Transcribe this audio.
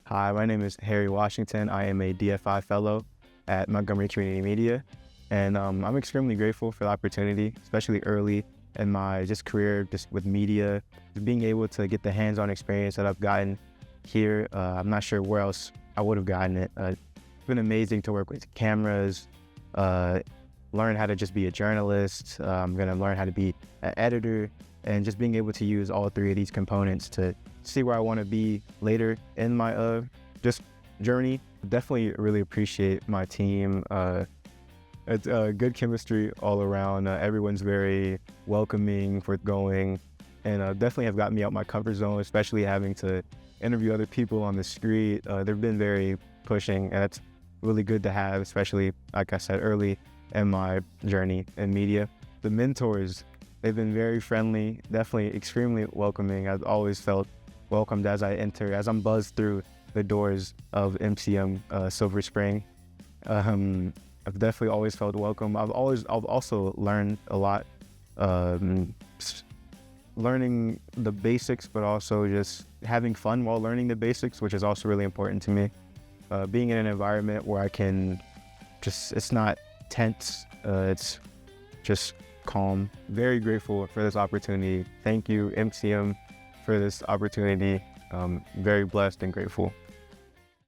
Hi, my name is Harry Washington. I am a DFI Fellow at Montgomery Community Media, and I'm extremely grateful for the opportunity, especially early in my career, just with media, being able to get the hands-on experience that I've gotten here. I'm not sure where else I would have gotten it. It's been amazing to work with cameras, learn how to just be a journalist. I'm gonna learn how to be an editor, and just being able to use all three of these components to see where I want to be later in my just journey. Definitely really appreciate my team. It's good chemistry all around. Everyone's very welcoming, forthgoing, and definitely have gotten me out my comfort zone, especially having to interview other people on the street. They've been very pushing, and it's really good to have, especially, like I said, early in my journey in media. The mentors, they've been very friendly, definitely extremely welcoming. I've always felt welcomed as I'm buzzed through the doors of MCM Silver Spring. I've definitely always felt welcome. I've also learned a lot, learning the basics, but also just having fun while learning the basics, which is also really important to me. Being in an environment where I can it's not tense, it's just calm. Very grateful for this opportunity. Thank you, MCM, for this opportunity. Very blessed and grateful.